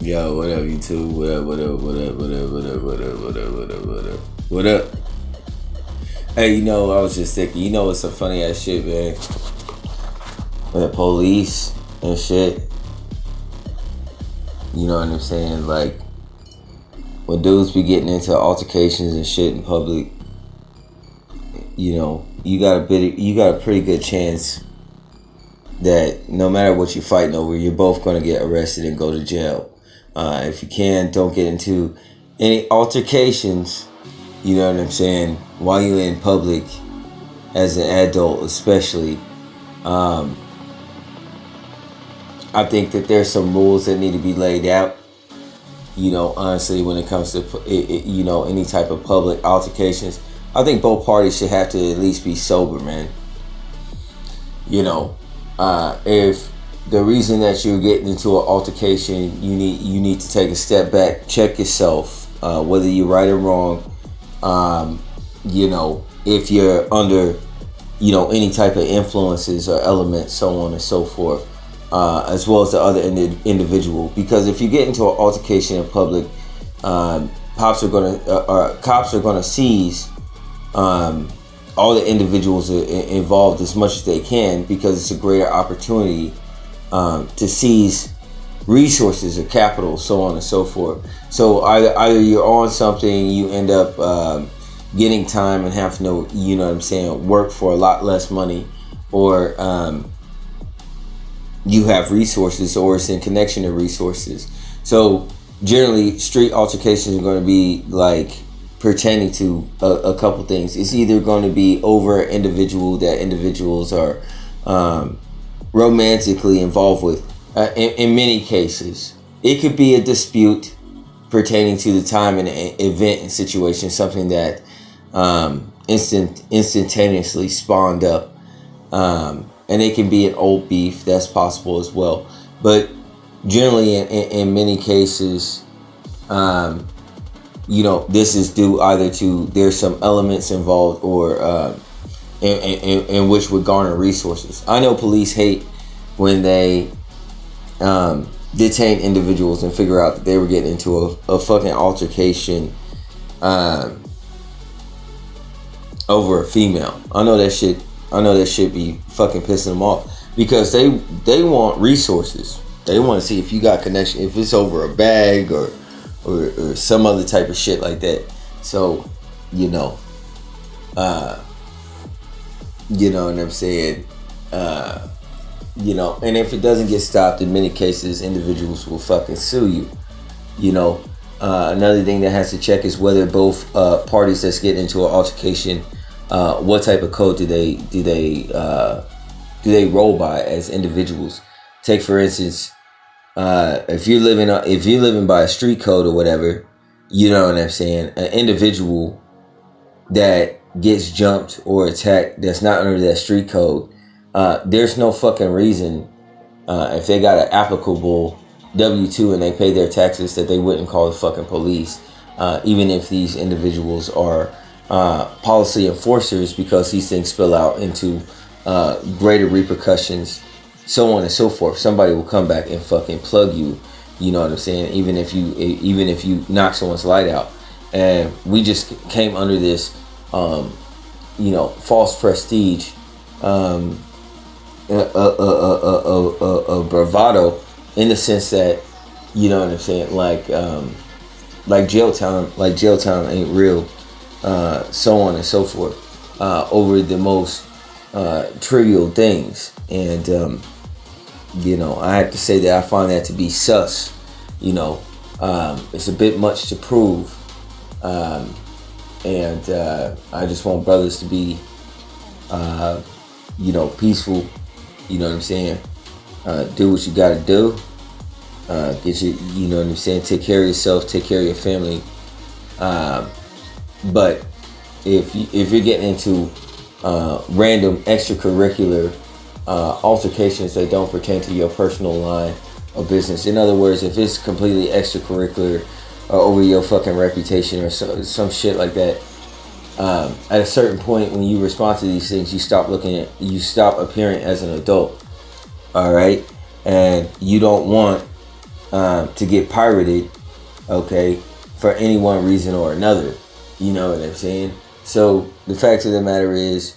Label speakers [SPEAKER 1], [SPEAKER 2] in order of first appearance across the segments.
[SPEAKER 1] Yo, what up, YouTube? What up, what up, what up, what up, what up, what up, what up, what up, what up, what up? Hey, I was just thinking, it's some funny ass shit, man. When the police and shit, you know what I'm saying? Like, when dudes be getting into altercations and shit in public, you got a pretty good chance that no matter what you're fighting over, you're both going to get arrested and go to jail. If you can, don't get into any altercations, you know what I'm saying, while you're in public, as an adult especially. I think that there's some rules that need to be laid out, honestly, when it comes to, any type of public altercations. I think both parties should have to at least be sober, man. If the reason that you're getting into an altercation, you need to take a step back, check yourself, whether you're right or wrong. If you're under, any type of influences or elements, so on and so forth, as well as the other individual. Because if you get into an altercation in public, cops are gonna seize all the individuals involved as much as they can, because it's a greater opportunity to seize resources or capital, so on and so forth. So either you're on something, you end up getting time and having to, work for a lot less money, or you have resources, or it's in connection to resources. So generally, street altercations are going to be like pertaining to a couple things. It's either going to be over an individual that individuals are romantically involved with. In many cases, it could be a dispute pertaining to the time and event and situation, something that instantaneously spawned up, and it can be an old beef. That's possible as well. But generally, in many cases, this is due either to there's some elements involved, or in which would garner resources. I know police hate when they detain individuals and figure out that they were getting into a fucking altercation over a female. I know that shit be fucking pissing them off, because they want resources. They want to see if you got connection, if it's over a bag or some other type of shit like that. So, you know what I'm saying? And if it doesn't get stopped, in many cases, individuals will fucking sue you. Another thing that has to check is whether both parties that's getting into an altercation, what type of code do they roll by as individuals. Take, for instance, if you're living by a street code or whatever, you know what I'm saying, an individual that gets jumped or attacked that's not under that street code, there's no fucking reason, if they got an applicable W-2 and they pay their taxes, that they wouldn't call the fucking police, even if these individuals are policy enforcers, because these things spill out into greater repercussions, so on and so forth. Somebody will come back and fucking plug you, you know what I'm saying, even if you knock someone's light out. And we just came under this false prestige, a bravado, in the sense that, you know what I'm saying, like jail time ain't real, so on and so forth, over the most trivial things. And I have to say that I find that to be sus. It's a bit much to prove, and I just want brothers to be peaceful, you know what I'm saying, do what you gotta do, get your, you know what I'm saying, take care of yourself, take care of your family, but if you're getting into random extracurricular altercations that don't pertain to your personal line of business, in other words, if it's completely extracurricular or over your fucking reputation or some shit like that, at a certain point, when you respond to these things, you stop appearing as an adult. All right, and you don't want to get pirated, okay, for any one reason or another. You know what I'm saying? So the fact of the matter is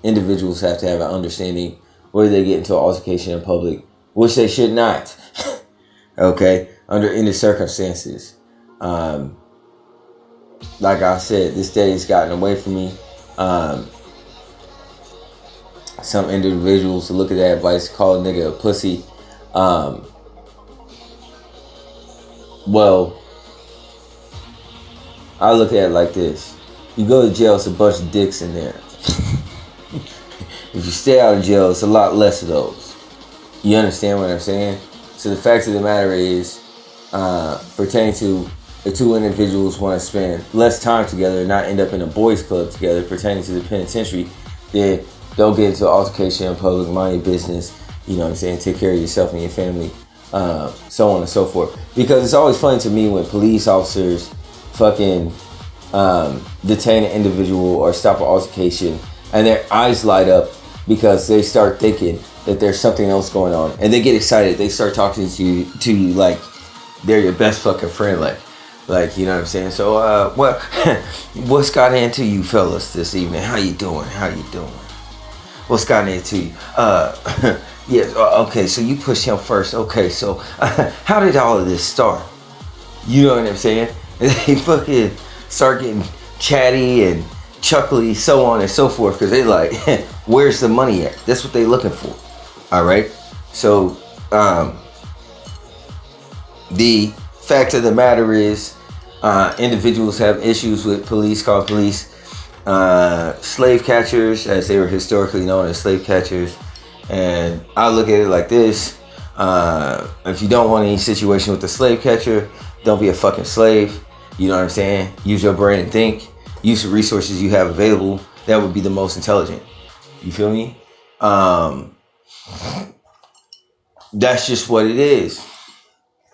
[SPEAKER 1] individuals have to have an understanding whether they get into an altercation in public, which they should not, okay, under any circumstances. Like I said, this day has gotten away from me. Some individuals look at that advice, call a nigga a pussy. Well, I look at it like this. You go to jail, it's a bunch of dicks in there. If you stay out of jail, it's a lot less of those. You understand what I'm saying? So the fact of the matter is, pertaining to the two individuals want to spend less time together and not end up in a boys club together, pertaining to the penitentiary, then don't get into an altercation in public, mind your business, you know what I'm saying, take care of yourself and your family, so on and so forth. Because it's always funny to me when police officers fucking detain an individual or stop an altercation and their eyes light up because they start thinking that there's something else going on, and they get excited. They start talking to you like they're your best fucking friend, like you know what I'm saying. So what's got into you fellas this evening? How you doing? What's got into you? Yes, okay, so you pushed him first. Okay, so how did all of this start? You know what I'm saying? And they fucking start getting chatty and chuckly, so on and so forth, because they like, where's the money at? That's what they looking for. All right. So the fact of the matter is, individuals have issues with police, called police slave catchers, as they were historically known as slave catchers. And I look at it like this: if you don't want any situation with the slave catcher, don't be a fucking slave. You know what I'm saying? Use your brain and think. Use the resources you have available. That would be the most intelligent. You feel me? That's just what it is.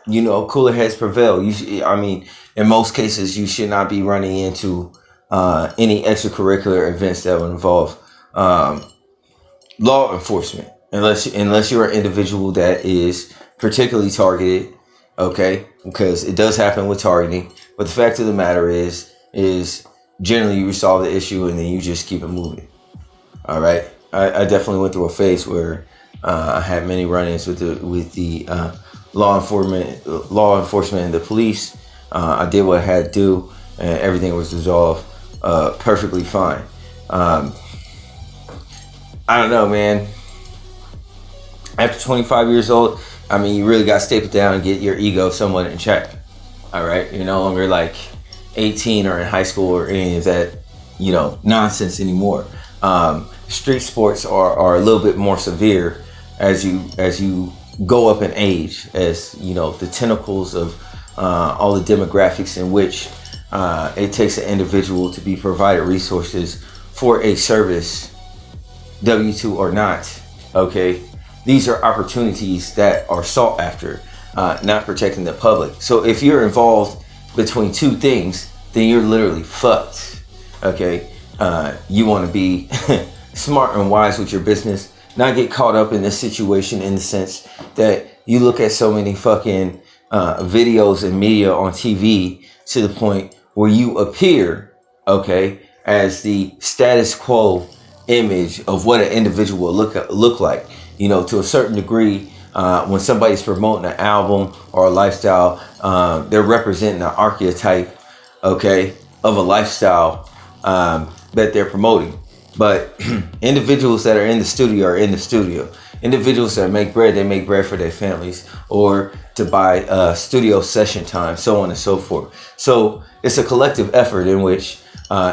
[SPEAKER 1] You know, cooler heads prevail. In most cases, you should not be running into any extracurricular events that would involve law enforcement, unless you're an individual that is particularly targeted. Okay, because it does happen with targeting. But the fact of the matter is generally you resolve the issue and then you just keep it moving. All right. I definitely went through a phase where I had many run-ins with the law enforcement and the police. I did what I had to do, and everything was resolved perfectly fine. I don't know, man. After 25 years old, you really got to staple down and get your ego somewhat in check. All right, you're no longer like 18 or in high school or any of that, nonsense anymore. Street sports are a little bit more severe as you go up in age, as the tentacles of all the demographics in which it takes an individual to be provided resources for a service, W-2 or not. Okay, these are opportunities that are sought after, not protecting the public. So if you're involved between two things, then you're literally fucked. Okay, you want to be smart and wise with your business, not get caught up in this situation in the sense that you look at so many fucking videos and media on TV to the point where you appear, okay, as the status quo image of what an individual will look like. To a certain degree, when somebody's promoting an album or a lifestyle, they're representing an archetype, okay, of a lifestyle that they're promoting. But individuals that are in the studio are in the studio. Individuals that make bread, they make bread for their families or to buy studio session time, so on and so forth. So it's a collective effort in which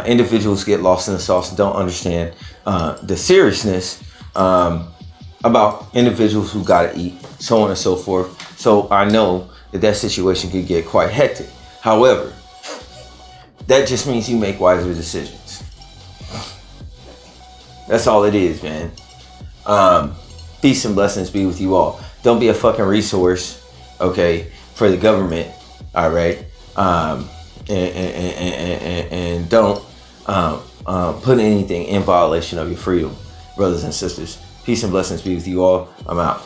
[SPEAKER 1] individuals get lost in the sauce and don't understand the seriousness about individuals who gotta eat, so on and so forth. So I know that situation could get quite hectic. However, that just means you make wiser decisions. That's all it is, man. Peace and blessings be with you all. Don't be a fucking resource, okay, for the government, all right? And don't put anything in violation of your freedom, brothers and sisters. Peace and blessings be with you all. I'm out.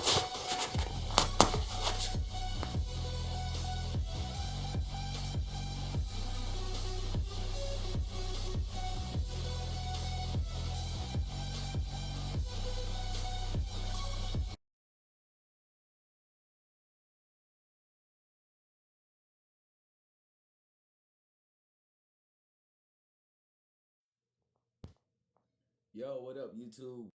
[SPEAKER 1] Yo, what up, YouTube?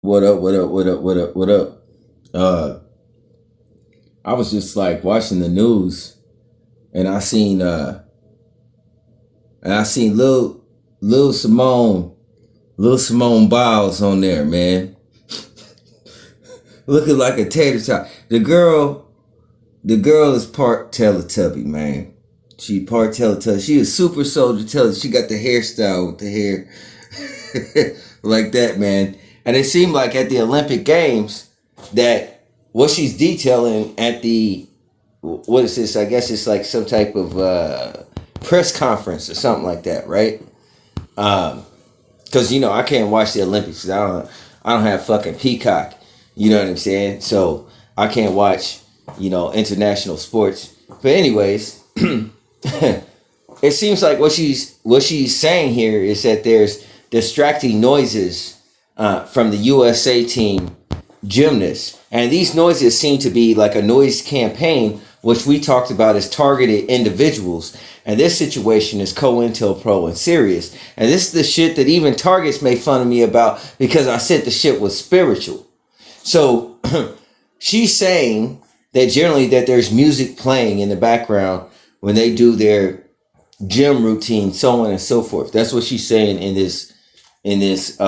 [SPEAKER 1] What up, what up, what up, what up, what up? Uh, I was just like watching the news and I seen Lil Simone Biles on there, man. Looking like a tater tot. The girl is part Teletubby, man. She part Teletubby. She is super soldier Teletubby. She got the hairstyle with the hair like that, man. And it seemed like at the Olympic Games that what she's detailing at the, what is this? I guess it's like some type of press conference or something like that, right? Because I can't watch the Olympics. 'Cause I don't have fucking Peacock. You know what I'm saying? So I can't watch international sports. But anyways, it seems like what she's saying here is that there's distracting noises from the USA team gymnasts, and these noises seem to be like a noise campaign, which we talked about as targeted individuals. And this situation is COINTELPRO and serious. And this is the shit that even targets made fun of me about because I said the shit was spiritual. So she's saying that generally that there's music playing in the background when they do their gym routine, so on and so forth. That's what she's saying in this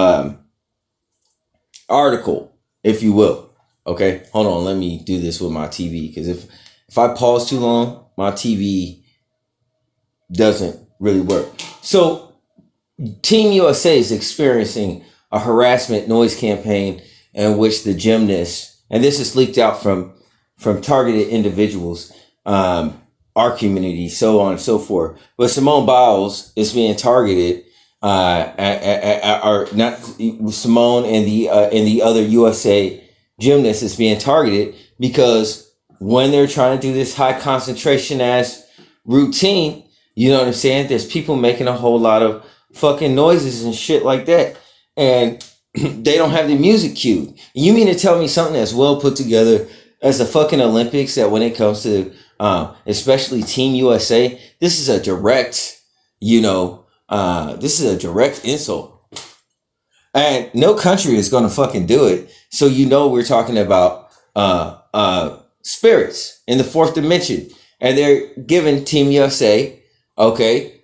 [SPEAKER 1] article, if you will. Okay, hold on. Let me do this with my TV because if I pause too long, my TV doesn't really work. So Team USA is experiencing a harassment noise campaign in which the gymnasts, and this is leaked out from targeted individuals, our community, so on and so forth. But Simone Biles is being targeted, or not Simone and the other USA gymnast is being targeted because when they're trying to do this high concentration as routine, you know what I'm saying? There's people making a whole lot of fucking noises and shit like that, and they don't have the music cued. You mean to tell me something that's well put together as the fucking Olympics, that when it comes to especially Team USA, this is a direct, this is a direct insult. And no country is going to fucking do it. So we're talking about spirits in the fourth dimension. And they're giving Team USA, okay,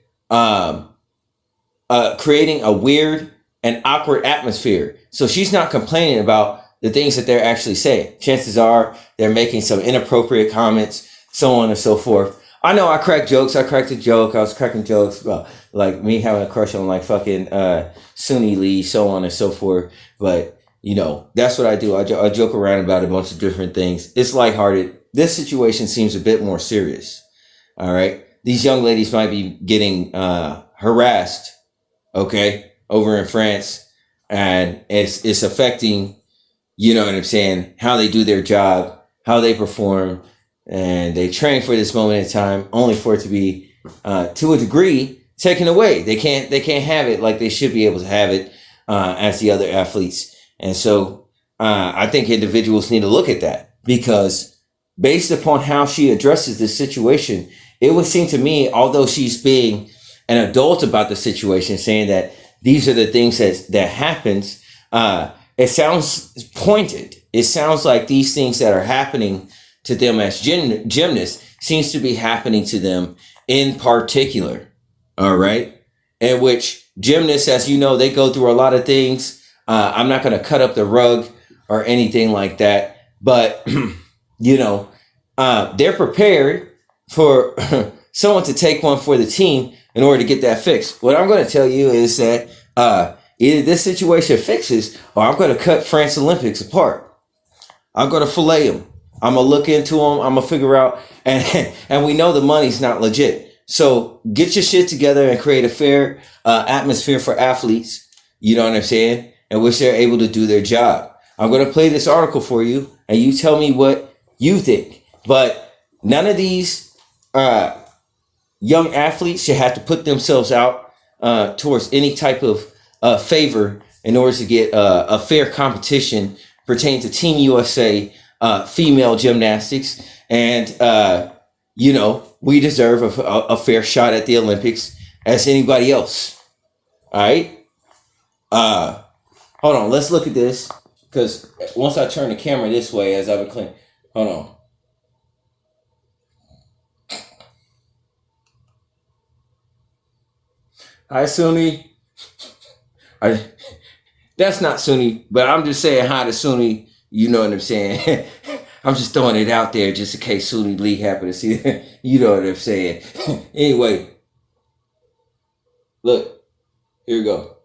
[SPEAKER 1] creating a weird and awkward atmosphere. So she's not complaining about the things that they're actually saying. Chances are they're making some inappropriate comments, so on and so forth. I know I crack jokes. I cracked a joke. I was cracking jokes about like me having a crush on like fucking Suni Lee, so on and so forth. But that's what I do. I joke around about a bunch of different things. It's lighthearted. This situation seems a bit more serious. All right. These young ladies might be getting harassed, okay, over in France, and it's affecting, you know what I'm saying, how they do their job, how they perform, and they train for this moment in time, only for it to be, to a degree, taken away. They can't have it like they should be able to have it as the other athletes. And so I think individuals need to look at that, because based upon how she addresses this situation, it would seem to me, although she's being an adult about the situation, saying that these are the things that happens, it sounds pointed. It sounds like these things that are happening to them as gymnasts seems to be happening to them in particular. All right. In which gymnasts, as you know, they go through a lot of things. I'm not going to cut up the rug or anything like that, but they're prepared for someone to take one for the team in order to get that fixed. What I'm going to tell you is that either this situation fixes, or I'm going to cut France Olympics apart. I'm going to fillet them. I'm going to look into them. I'm going to figure out, and we know the money's not legit. So get your shit together and create a fair atmosphere for athletes, you know what I'm saying, in which they're able to do their job. I'm going to play this article for you, and you tell me what you think. But none of these young athletes should have to put themselves out towards any type of favor in order to get a fair competition pertaining to Team USA female gymnastics. And, we deserve a fair shot at the Olympics as anybody else. All right. Hold on. Let's look at this. Because once I turn the camera this way, as I've been cleaning. Hold on. Hi, Suni. That's not Suni, but I'm just saying hi to Suni. You know what I'm saying? I'm just throwing it out there just in case Suni Lee happened to see it. You know what I'm saying? Anyway, look, here we go.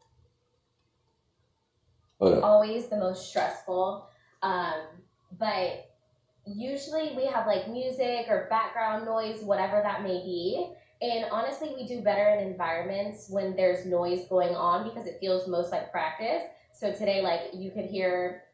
[SPEAKER 1] Hold up.
[SPEAKER 2] Always the most stressful, but usually we have like music or background noise, whatever that may be. And honestly, we do better in environments when there's noise going on because it feels most like practice. So today, like, you could hear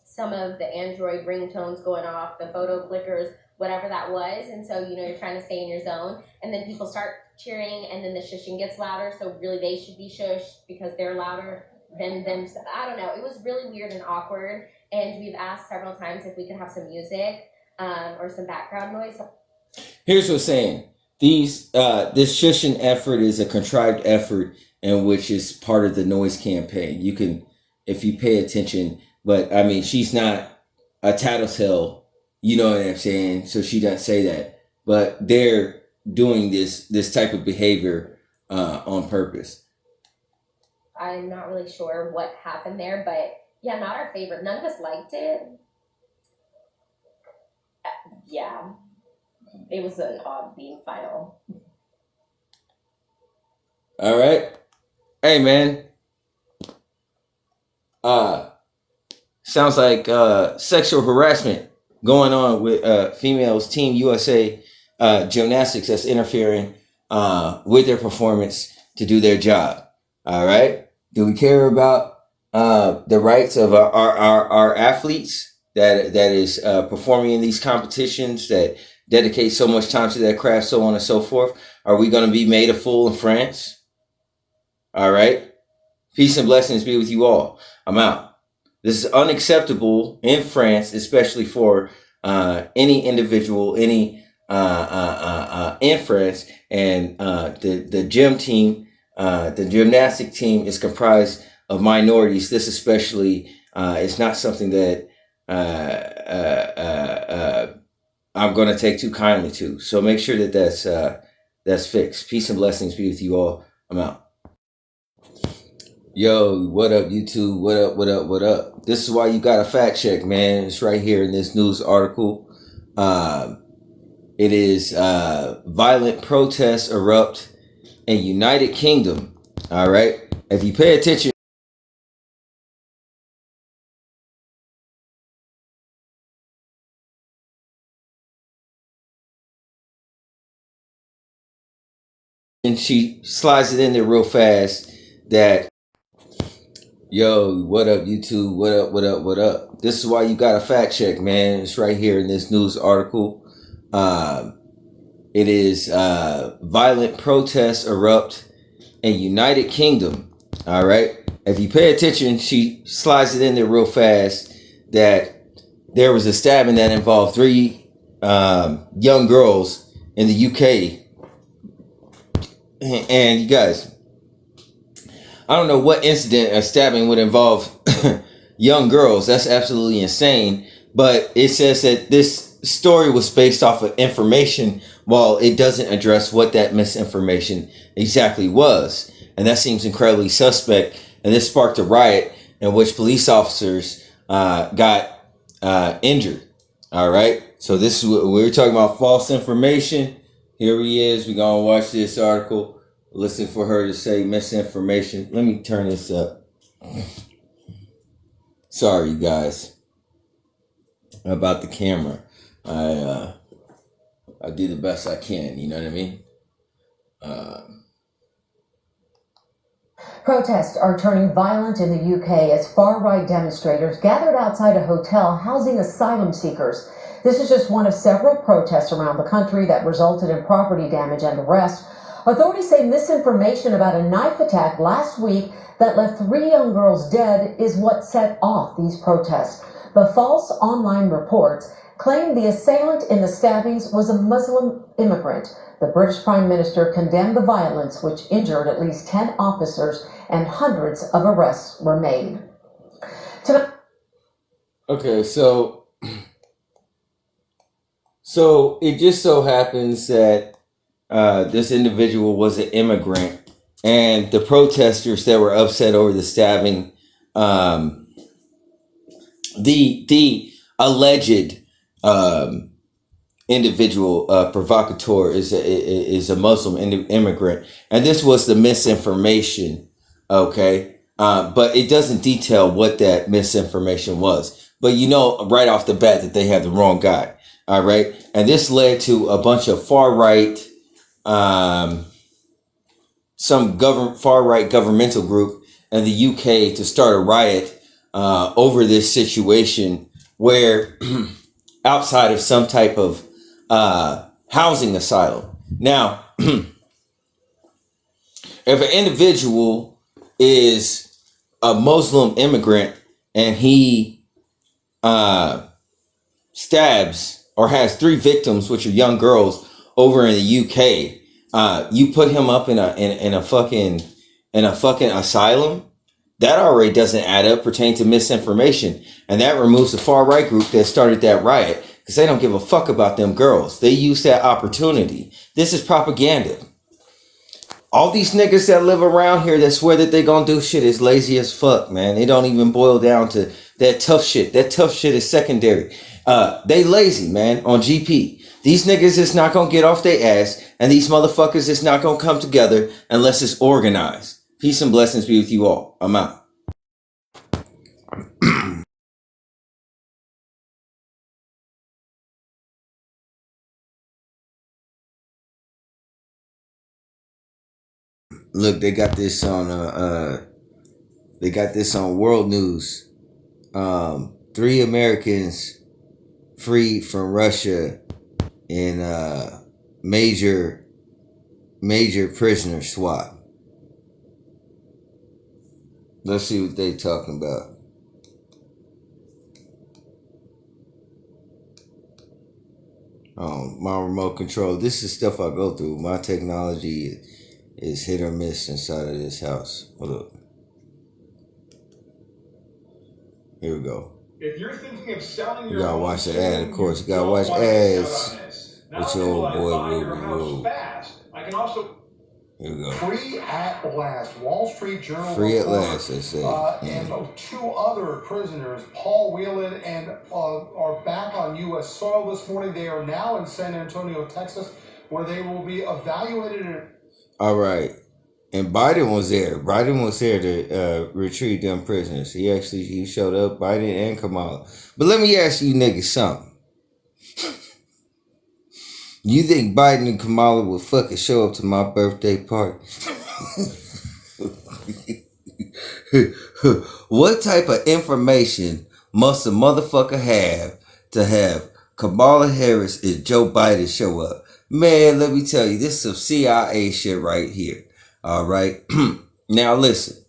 [SPEAKER 2] some of the Android ringtones going off, the photo clickers, whatever that was. And so, you're trying to stay in your zone. And then people start cheering and then the shushing gets louder. So really they should be shushed because they're louder than them. I don't know. It was really weird and awkward. And we've asked several times if we could have some music or some background noise.
[SPEAKER 1] Here's what's saying. This shushing effort is a contrived effort in which is part of the noise campaign. You can, if you pay attention, but I mean, she's not a tattletale, you know what I'm saying? So she doesn't say that, but they're doing this type of behavior on purpose.
[SPEAKER 2] I'm not really sure what happened there, but yeah, not our favorite. None of us liked it. Yeah. It was an odd being final.
[SPEAKER 1] All right. Hey, man. Sounds like sexual harassment going on with females Team USA gymnastics that's interfering with their performance to do their job. All right. Do we care about the rights of our athletes that is performing in these competitions that dedicate so much time to their craft, so on and so forth? Are we going to be made a fool in France? All right. Peace and blessings be with you all. I'm out. This is unacceptable in France, especially for any individual, any in France. And the gym team, the gymnastic team is comprised of minorities. This especially is not something that I'm going to take too kindly to. So make sure that that's fixed. Peace and blessings be with you all. I'm out. Yo, what up, YouTube? What up, what up, what up? This is why you got to fact check, man. It's right here in this news article. It is violent protests erupt in United Kingdom. All right. If you pay attention, and she slides it in there real fast that, yo, what up, YouTube? What up, what up, what up? This is why you got to fact check, man. It's right here in this news article. It is violent protests erupt in United Kingdom. All right. If you pay attention, she slides it in there real fast that there was a stabbing that involved 3 young girls in the UK. And you guys, I don't know what incident a stabbing would involve young girls. That's absolutely insane. But it says that this story was based off of information, while it doesn't address what that misinformation exactly was. And that seems incredibly suspect. And this sparked a riot in which police officers got injured. All right. So this is what we were talking about, false information. Here he is. We're going to watch this article. Listen for her to say misinformation. Let me turn this up. Sorry, you guys, about the camera. I do the best I can. You know what I mean?
[SPEAKER 3] Protests are turning violent in the UK as far-right demonstrators gathered outside a hotel housing asylum seekers. This is just one of several protests around the country that resulted in property damage and arrest. Authorities say misinformation about a knife attack last week that left 3 young girls dead is what set off these protests. The false online reports claimed the assailant in the stabbings was a Muslim immigrant. The British Prime Minister condemned the violence, which injured at least 10 officers, and hundreds of arrests were made.
[SPEAKER 1] Okay, so it just so happens that this individual was an immigrant, and the protesters that were upset over the stabbing, the alleged individual provocateur is a Muslim immigrant, and this was the misinformation. Okay, but it doesn't detail what that misinformation was. But you know right off the bat that they have the wrong guy. All right, and this led to a bunch of far right, far right governmental group in the UK to start a riot over this situation where outside of some type of housing asylum. Now, if an individual is a Muslim immigrant and he stabs or has 3 victims, which are young girls, over in the UK, you put him up in a fucking asylum. That already doesn't add up, pertaining to misinformation, and that removes the far right group that started that riot because they don't give a fuck about them girls. They use that opportunity. This is propaganda. All these niggas that live around here that swear that they gonna do shit is lazy as fuck, man. They don't even boil down to that tough shit. That tough shit is secondary. They lazy, man, on GP. These niggas is not gonna get off their ass, and these motherfuckers is not gonna come together unless it's organized. Peace and blessings be with you all. I'm out. Look, they got this on World News. 3 Americans freed from Russia in major prisoner swap. Let's see what they talking about. My remote control. This is stuff I go through. My technology is hit or miss inside of this house. Hold up. Here we go.
[SPEAKER 4] If you're thinking of selling your
[SPEAKER 1] you gotta watch the ad, of course. You gotta watch ads. With your old boy,
[SPEAKER 4] I can also.
[SPEAKER 1] Here we go.
[SPEAKER 4] Free at last. Wall Street Journal.
[SPEAKER 1] Free at last, they say.
[SPEAKER 4] And 2 other prisoners, Paul Whelan and are back on U.S. soil this morning. They are now in San Antonio, Texas, where they will be evaluated.
[SPEAKER 1] All right. And Biden was there. Biden was there to retrieve them prisoners. He showed up, Biden and Kamala. But let me ask you niggas something. You think Biden and Kamala would fucking show up to my birthday party? What type of information must a motherfucker have to have Kamala Harris and Joe Biden show up? Man, let me tell you, this is some CIA shit right here. All right. Now listen,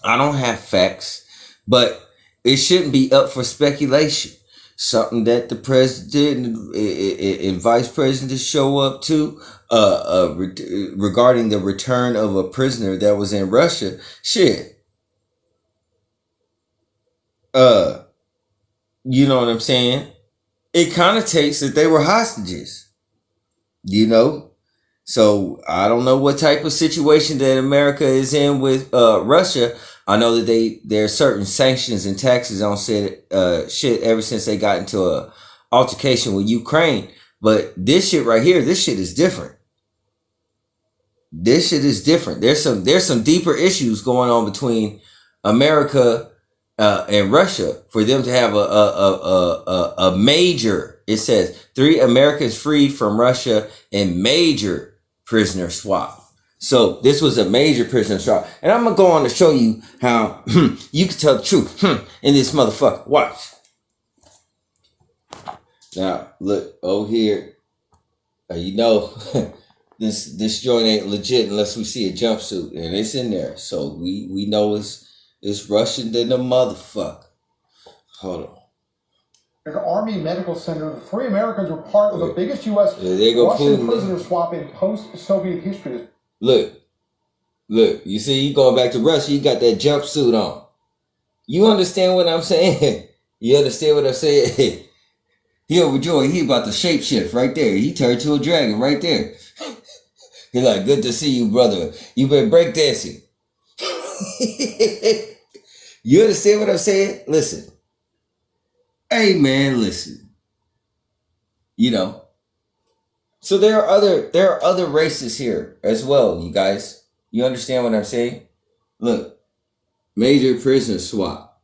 [SPEAKER 1] I don't have facts, but it shouldn't be up for speculation. Something that the president and vice president show up to regarding the return of a prisoner that was in Russia. Shit. You know what I'm saying? It connotates that they were hostages. You know? So I don't know what type of situation that America is in with Russia. I know that there are certain sanctions and taxes on shit ever since they got into a altercation with Ukraine. But this shit right here, this shit is different. This shit is different. There's some deeper issues going on between America and Russia for them to have a major. It says 3 Americans freed from Russia in major prisoner swap. So this was a major prisoner swap. And I'm going to go on to show you how you can tell the truth in this motherfucker. Watch. Now, look over here. You know, this joint ain't legit unless we see a jumpsuit, and it's in there. So we know it's Russian than the motherfucker. Hold on.
[SPEAKER 4] An Army Medical Center. The 3 Americans were part of the biggest U.S.
[SPEAKER 1] Putin.
[SPEAKER 4] Russian prisoner swap in post-Soviet history.
[SPEAKER 1] Look, you see, you going back to Russia, you got that jumpsuit on. You understand what I'm saying? You understand what I'm saying? He overjoyed. He about to shapeshift right there. He turned to a dragon right there. He's like, good to see you, brother. You been breakdancing. You understand what I'm saying? Listen. Hey, man, listen. You know. So there are other races here as well, you guys. You understand what I'm saying? Look. Major prisoner swap.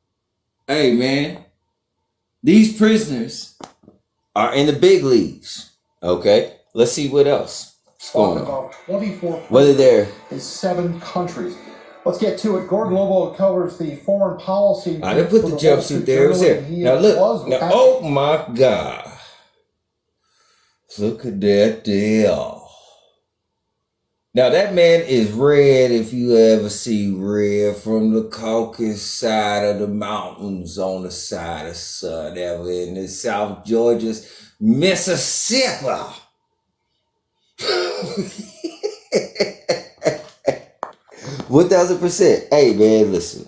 [SPEAKER 1] Hey, man. These prisoners are in the big leagues. Okay? Let's see what else is going on.
[SPEAKER 4] 24
[SPEAKER 1] Whether they're
[SPEAKER 4] in 7 countries. Let's get to it. Gordon Lobo covers the foreign policy.
[SPEAKER 1] I didn't put the jumpsuit there. It was there. Now look. Now, oh my God. Look at that deal. Now that man is red if you ever see red from the Caucasus side of the mountains on the side of Sun ever in the South Georgia's Mississippi. 1000%. Hey man, listen.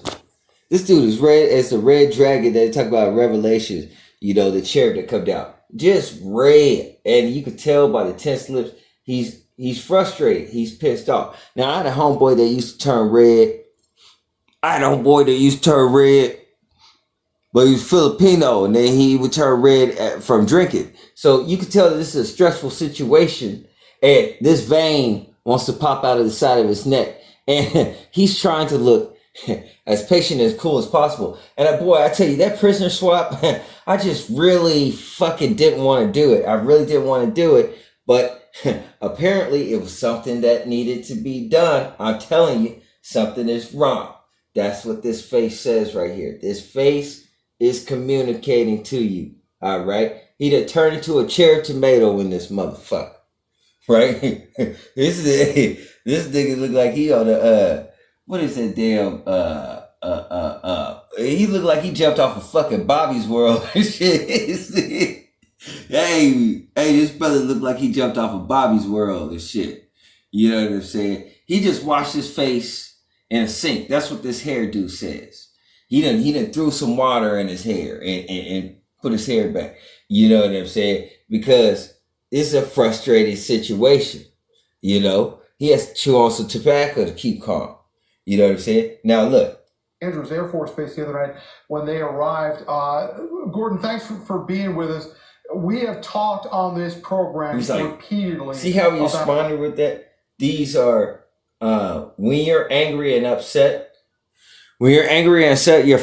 [SPEAKER 1] This dude is red as the red dragon that they talk about Revelations, you know, the cherub that come down. Just red. And you could tell by the tense lips, he's frustrated. He's pissed off. Now, I had a homeboy that used to turn red. But he was Filipino, and then he would turn red from drinking. So you could tell that this is a stressful situation, and this vein wants to pop out of the side of his neck. And he's trying to look as patient and as cool as possible. And boy, I tell you, that prisoner swap, I just really fucking didn't want to do it. I really didn't want to do it. But apparently it was something that needed to be done. I'm telling you, something is wrong. That's what this face says right here. This face is communicating to you. All right. He done turned into a cherry tomato in this motherfucker. Right? This nigga look like he on the what is that damn he looked like he jumped off of fucking Bobby's World and shit. Hey, this brother looked like he jumped off of Bobby's World and shit. You know what I'm saying? He just washed his face in a sink. That's what this hairdo says. He done threw some water in his hair and put his hair back. You know what I'm saying? Because it's a frustrating situation. You know? He has to chew on some tobacco to keep calm. You know what I'm saying? Now look.
[SPEAKER 4] Andrews Air Force Base the other night when they arrived. Gordon, thanks for being with us. We have talked on this program repeatedly.
[SPEAKER 1] See how he responded with that? These are when you're angry and upset. When you're angry and upset, your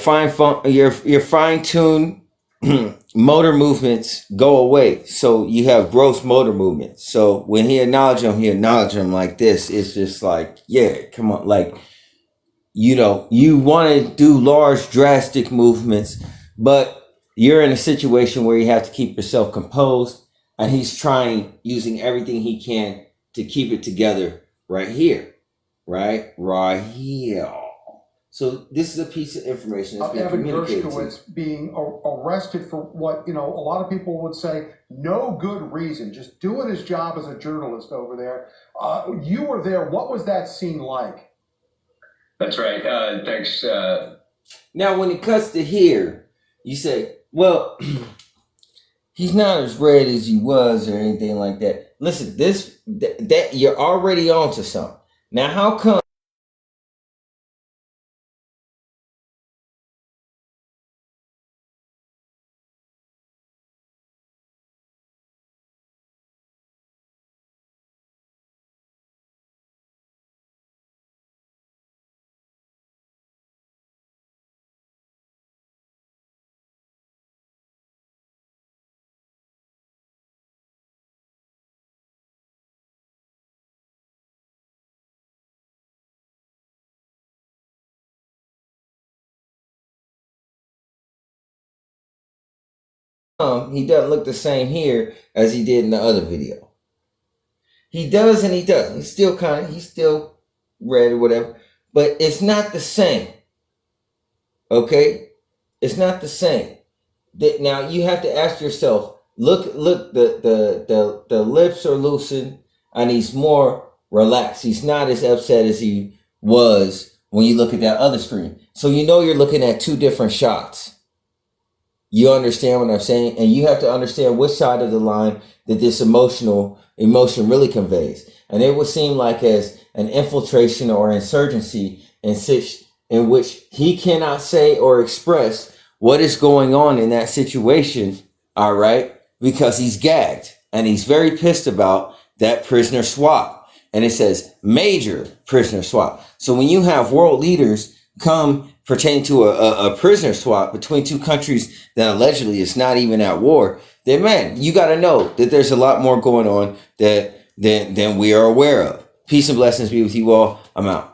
[SPEAKER 1] fine-tuned motor movements go away. So you have gross motor movements. So when he acknowledged him like this. It's just like, yeah, come on. Like, you know, you want to do large, drastic movements, but you're in a situation where you have to keep yourself composed, and he's trying, using everything he can to keep it together right here. Right here. So this is a piece of information that's been communicated to you.
[SPEAKER 4] Being arrested for what, you know, a lot of people would say, no good reason, just doing his job as a journalist over there. You were there. What was that scene like?
[SPEAKER 5] That's right. Thanks.
[SPEAKER 1] Now, when it cuts to here, you say, well, he's not as red as he was or anything like that. Listen, that you're already onto something. Now, how come he doesn't look the same here as he did in the other video? He does and he doesn't. He's still red or whatever, but it's not the same. Okay, it's not the same. Now you have to ask yourself. Look. The lips are loosened, and he's more relaxed. He's not as upset as he was when you look at that other screen. So you know you're looking at two different shots. You understand what I'm saying? And you have to understand which side of the line that this emotion really conveys. And it would seem like as an infiltration or insurgency in which he cannot say or express what is going on in that situation, all right? Because he's gagged and he's very pissed about that prisoner swap. And it says major prisoner swap. So when you have world leaders come pertaining to a prisoner swap between two countries that allegedly is not even at war, then man, you got to know that there's a lot more going on than we are aware of. Peace and blessings be with you all. I'm out.